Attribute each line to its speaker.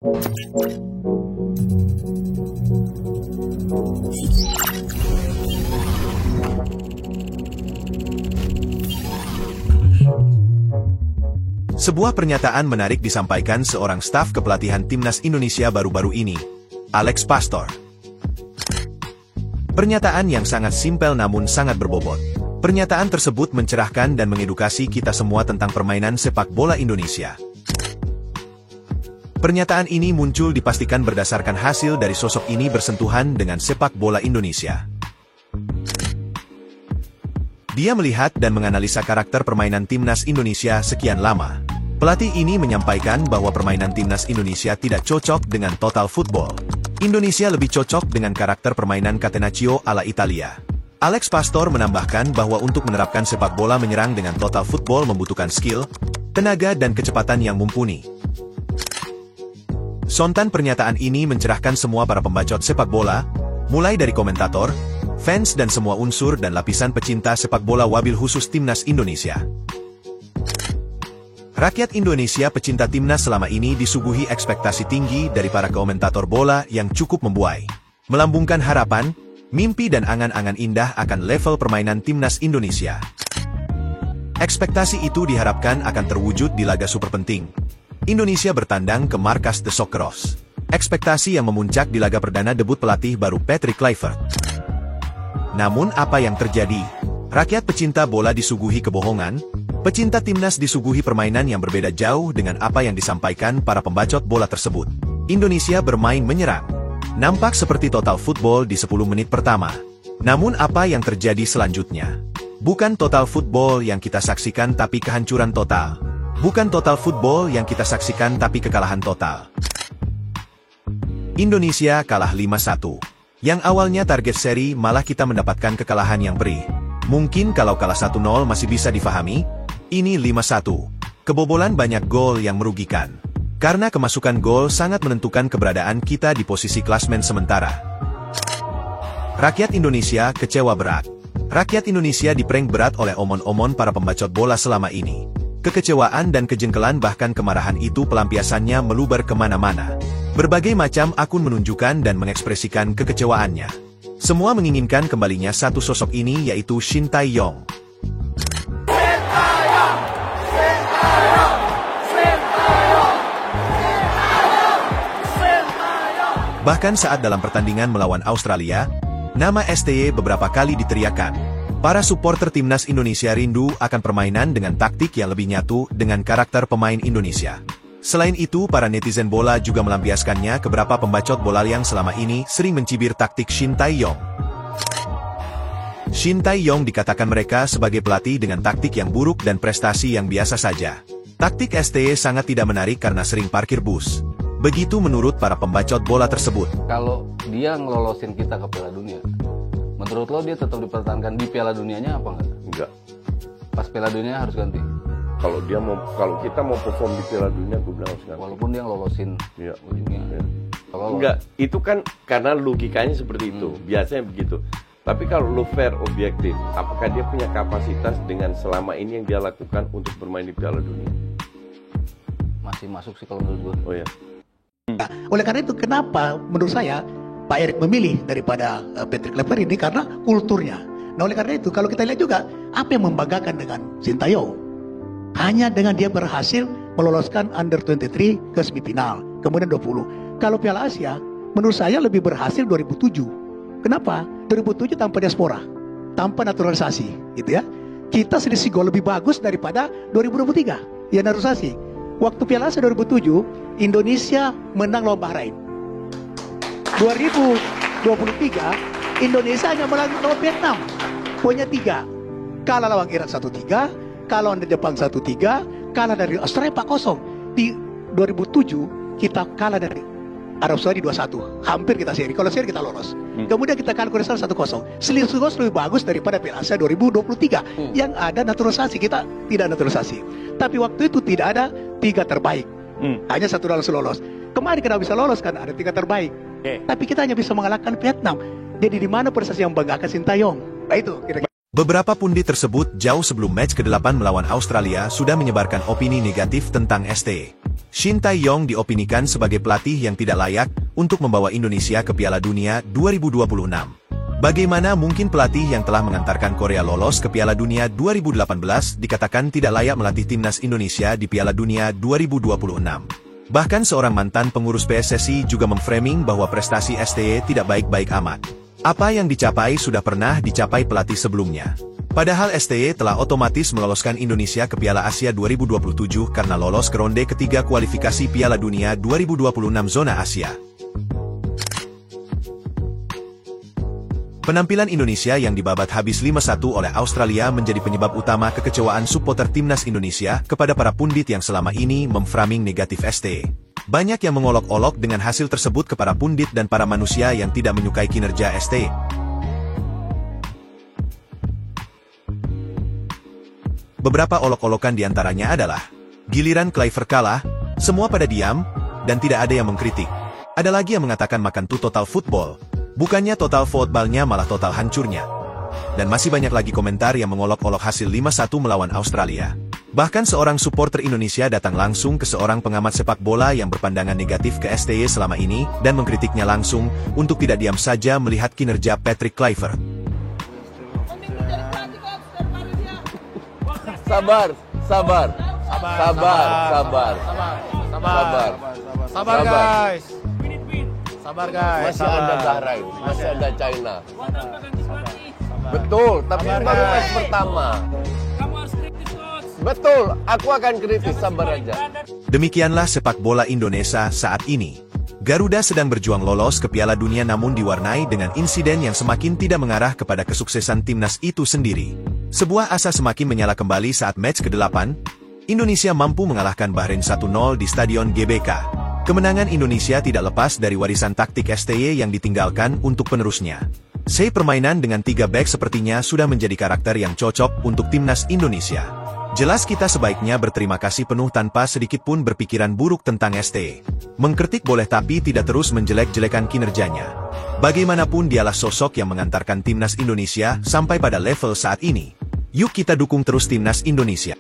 Speaker 1: Sebuah pernyataan menarik disampaikan seorang staf kepelatihan timnas Indonesia baru-baru ini, Alex Pastor. Pernyataan yang sangat simpel namun sangat berbobot. Pernyataan tersebut mencerahkan dan mengedukasi kita semua tentang permainan sepak bola Indonesia. Pernyataan ini muncul dipastikan berdasarkan hasil dari sosok ini bersentuhan dengan sepak bola Indonesia. Dia melihat dan menganalisa karakter permainan timnas Indonesia sekian lama. Pelatih ini menyampaikan bahwa permainan timnas Indonesia tidak cocok dengan total football. Indonesia lebih cocok dengan karakter permainan Catenaccio ala Italia. Alex Pastor menambahkan bahwa untuk menerapkan sepak bola menyerang dengan total football membutuhkan skill, tenaga dan kecepatan yang mumpuni. Sontan pernyataan ini mencerahkan semua para pembacot sepak bola, mulai dari komentator, fans dan semua unsur dan lapisan pecinta sepak bola wabil khusus timnas Indonesia. Rakyat Indonesia pecinta timnas selama ini disuguhi ekspektasi tinggi dari para komentator bola yang cukup membuai, melambungkan harapan, mimpi dan angan-angan indah akan level permainan timnas Indonesia. Ekspektasi itu diharapkan akan terwujud di laga super penting. Indonesia bertandang ke markas The Socceroos. Ekspektasi yang memuncak di laga perdana debut pelatih baru Patrick Kluivert. Namun apa yang terjadi? Rakyat pecinta bola disuguhi kebohongan, pecinta timnas disuguhi permainan yang berbeda jauh dengan apa yang disampaikan para pembacot bola tersebut. Indonesia bermain menyerang. Nampak seperti total football di 10 menit pertama. Namun apa yang terjadi selanjutnya? Bukan total football yang kita saksikan tapi kehancuran total. Bukan total football yang kita saksikan tapi kekalahan total. Indonesia kalah 5-1. Yang awalnya target seri malah kita mendapatkan kekalahan yang perih. Mungkin kalau kalah 1-0 masih bisa difahami, ini 5-1. Kebobolan banyak gol yang merugikan. Karena kemasukan gol sangat menentukan keberadaan kita di posisi klasmen sementara. Rakyat Indonesia kecewa berat. Rakyat Indonesia diprank berat oleh omon-omon para pembacot bola selama ini. Kekecewaan dan kejengkelan bahkan kemarahan itu pelampiasannya meluber kemana-mana. Berbagai macam akun menunjukkan dan mengekspresikan kekecewaannya. Semua menginginkan kembalinya satu sosok ini yaitu Shin Tae-yong. Bahkan saat dalam pertandingan melawan Australia, nama STY beberapa kali diteriakan. Para supporter timnas Indonesia rindu akan permainan dengan taktik yang lebih nyatu dengan karakter pemain Indonesia. Selain itu, para netizen bola juga melampiaskannya ke beberapa pembacot bola yang selama ini sering mencibir taktik Shin Tae-yong. Shin Tae-yong dikatakan mereka sebagai pelatih dengan taktik yang buruk dan prestasi yang biasa saja. Taktik STY sangat tidak menarik karena sering parkir bus. Begitu menurut para pembacot bola tersebut.
Speaker 2: Kalau dia ngelolosin kita ke Piala Dunia, menurut lo dia tetap dipertahankan di Piala Dunianya apa enggak?
Speaker 3: Enggak.
Speaker 2: Pas Piala Dunia harus ganti.
Speaker 3: Kalau kita mau perform di Piala Dunia, gue bilang harus ganti.
Speaker 2: Walaupun dia ngelolosin ujungnya.
Speaker 3: Ya. Enggak, itu kan karena logikanya seperti itu. Biasanya begitu. Tapi kalau lo fair, objektif, apakah dia punya kapasitas dengan selama ini yang dia lakukan untuk bermain di Piala Dunia?
Speaker 2: Masih masuk sih kalau menurut gue.
Speaker 3: Oh ya.
Speaker 4: Nah, oleh karena itu kenapa menurut saya Pak Erik memilih daripada Patrick Kluivert ini karena kulturnya. Nah oleh karena itu kalau kita lihat juga apa yang membanggakan dengan Shin Tae-yong, hanya dengan dia berhasil meloloskan under 23 ke semifinal, kemudian 20. Kalau Piala Asia menurut saya lebih berhasil 2007. Kenapa? 2007 tanpa diaspora, tanpa naturalisasi, gitu ya. Kita selisih gol lebih bagus daripada 2023 ya naturalisasi. Waktu Piala Asia 2007, Indonesia menang lawan Bahrain. 2023, Indonesia hanya menang lawan Vietnam. Poinnya 3. Kalah lawan Irak 1-3, kalah lawan Jepang 1-3, kalah dari Australia 4-0. Di 2007, kita kalah dari Arab Saudi 2-1. Hampir kita seri. Kalau seri kita lolos. Kemudian kita kalah Korea 1-0. Selisih gol lebih bagus daripada Piala Asia 2023. Yang ada naturalisasi, kita tidak naturalisasi. Tapi waktu itu tidak ada 3 terbaik. Hanya 1 lolos. Kemarin kita bisa lolos kan ada 3 terbaik. Tapi kita hanya bisa mengalahkan Vietnam. Jadi di mana prestasi yang membanggakan Shin Tae-yong? Nah itu kira-kira.
Speaker 1: Beberapa pundit tersebut jauh sebelum match ke-8 melawan Australia sudah menyebarkan opini negatif tentang STY. Shin Tae-yong diopinikan sebagai pelatih yang tidak layak untuk membawa Indonesia ke Piala Dunia 2026. Bagaimana mungkin pelatih yang telah mengantarkan Korea lolos ke Piala Dunia 2018 dikatakan tidak layak melatih timnas Indonesia di Piala Dunia 2026? Bahkan seorang mantan pengurus PSSI juga memframing bahwa prestasi STY tidak baik-baik amat. Apa yang dicapai sudah pernah dicapai pelatih sebelumnya. Padahal STY telah otomatis meloloskan Indonesia ke Piala Asia 2027 karena lolos ke ronde ketiga kualifikasi Piala Dunia 2026 zona Asia. Penampilan Indonesia yang dibabat habis 5-1 oleh Australia menjadi penyebab utama kekecewaan supporter timnas Indonesia kepada para pundit yang selama ini memframing negatif STY. Banyak yang mengolok-olok dengan hasil tersebut kepada pundit dan para manusia yang tidak menyukai kinerja STY. Beberapa olok-olokan diantaranya adalah, giliran Kluivert kalah, semua pada diam, dan tidak ada yang mengkritik. Ada lagi yang mengatakan makan tuh total football. Bukannya total footballnya malah total hancurnya. Dan masih banyak lagi komentar yang mengolok-olok hasil 5-1 melawan Australia. Bahkan seorang supporter Indonesia datang langsung ke seorang pengamat sepak bola yang berpandangan negatif ke STY selama ini dan mengkritiknya langsung untuk tidak diam saja melihat kinerja Patrick Kluivert.
Speaker 3: Sabar
Speaker 5: guys. Sabar guys.
Speaker 3: Masih ada Bahrain, masih ada China. Betul, tapi baru match pertama. Betul, aku akan kritis, sabar aja.
Speaker 1: Demikianlah sepak bola Indonesia saat ini. Garuda sedang berjuang lolos ke Piala Dunia namun diwarnai dengan insiden yang semakin tidak mengarah kepada kesuksesan timnas itu sendiri. Sebuah asa semakin menyala kembali saat match ke-8, Indonesia mampu mengalahkan Bahrain 1-0 di Stadion GBK. Kemenangan Indonesia tidak lepas dari warisan taktik STY yang ditinggalkan untuk penerusnya. Permainan dengan 3 back sepertinya sudah menjadi karakter yang cocok untuk timnas Indonesia. Jelas kita sebaiknya berterima kasih penuh tanpa sedikit pun berpikiran buruk tentang STY. Mengkritik boleh tapi tidak terus menjelek-jelekan kinerjanya. Bagaimanapun dialah sosok yang mengantarkan timnas Indonesia sampai pada level saat ini. Yuk kita dukung terus timnas Indonesia.